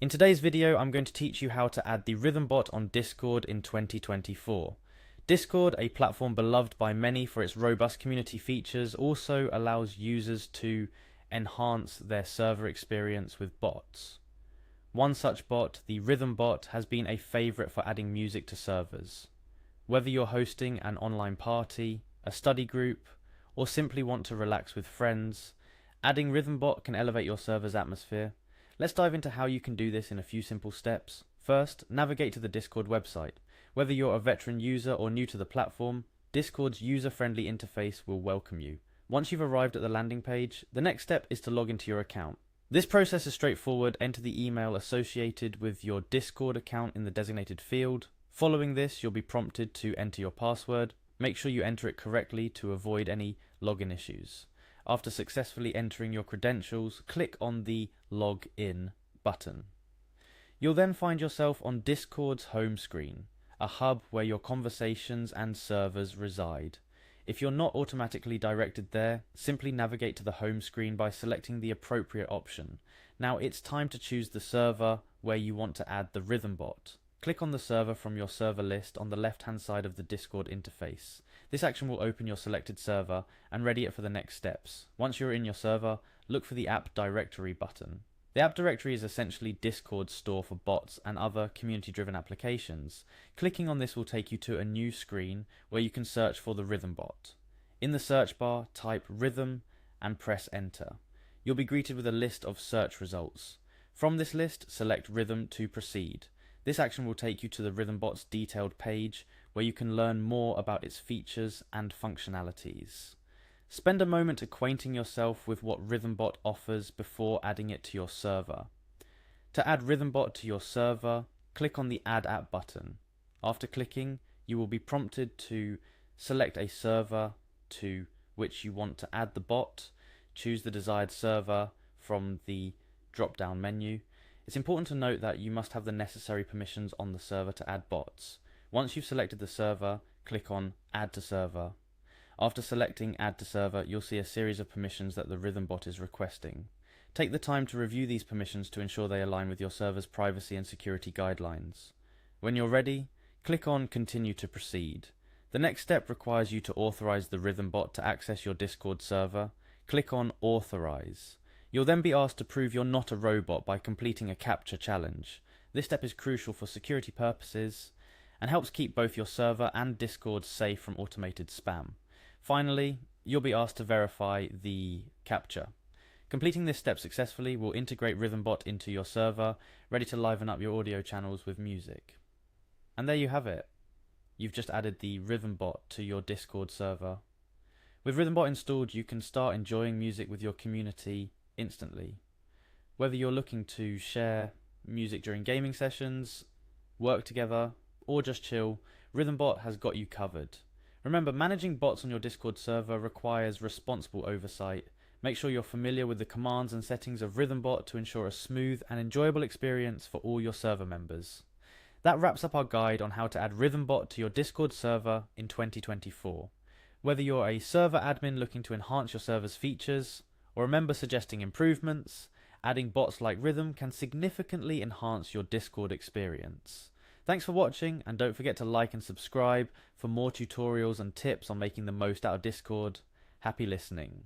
In today's video, I'm going to teach you how to add the Rythm bot on Discord in 2024. Discord, a platform beloved by many for its robust community features, also allows users to enhance their server experience with bots. One such bot, the Rythm bot, has been a favourite for adding music to servers. Whether you're hosting an online party, a study group, or simply want to relax with friends, adding Rythm bot can elevate your server's atmosphere. Let's dive into how you can do this in a few simple steps. First, navigate to the Discord website. Whether you're a veteran user or new to the platform, Discord's user-friendly interface will welcome you. Once you've arrived at the landing page, the next step is to log into your account. This process is straightforward. Enter the email associated with your Discord account in the designated field. Following this, you'll be prompted to enter your password. Make sure you enter it correctly to avoid any login issues. After successfully entering your credentials, click on the Log In button. You'll then find yourself on Discord's home screen, a hub where your conversations and servers reside. If you're not automatically directed there, simply navigate to the home screen by selecting the appropriate option. Now it's time to choose the server where you want to add the Rythm bot. Click on the server from your server list on the left-hand side of the Discord interface. This action will open your selected server and ready it for the next steps. Once you're in your server, look for the App Directory button. The App Directory is essentially Discord's store for bots and other community-driven applications. Clicking on this will take you to a new screen where you can search for the Rythm bot. In the search bar, type Rythm and press Enter. You'll be greeted with a list of search results. From this list, select Rythm to proceed. This action will take you to the Rythm bot's detailed page where you can learn more about its features and functionalities. Spend a moment acquainting yourself with what Rythm bot offers before adding it to your server. To add Rythm bot to your server, click on the Add App button. After clicking, you will be prompted to select a server to which you want to add the bot. Choose the desired server from the drop-down menu. It's important to note that you must have the necessary permissions on the server to add bots. Once you've selected the server, click on Add to Server. After selecting Add to Server, you'll see a series of permissions that the Rythm bot is requesting. Take the time to review these permissions to ensure they align with your server's privacy and security guidelines. When you're ready, click on Continue to proceed. The next step requires you to authorize the Rythm bot to access your Discord server. Click on Authorize. You'll then be asked to prove you're not a robot by completing a CAPTCHA challenge. This step is crucial for security purposes and helps keep both your server and Discord safe from automated spam. Finally, you'll be asked to verify the CAPTCHA. Completing this step successfully will integrate Rythm bot into your server, ready to liven up your audio channels with music. And there you have it. You've just added the Rythm bot to your Discord server. With Rythm bot installed, you can start enjoying music with your community instantly. Whether you're looking to share music during gaming sessions, work together, or just chill, Rythm bot has got you covered. Remember, managing bots on your Discord server requires responsible oversight. Make sure you're familiar with the commands and settings of Rythm bot to ensure a smooth and enjoyable experience for all your server members. That wraps up our guide on how to add Rythm bot to your Discord server in 2024. Whether you're a server admin looking to enhance your server's features, or a member suggesting improvements, adding bots like Rythm can significantly enhance your Discord experience. Thanks for watching, and don't forget to like and subscribe for more tutorials and tips on making the most out of Discord. Happy listening.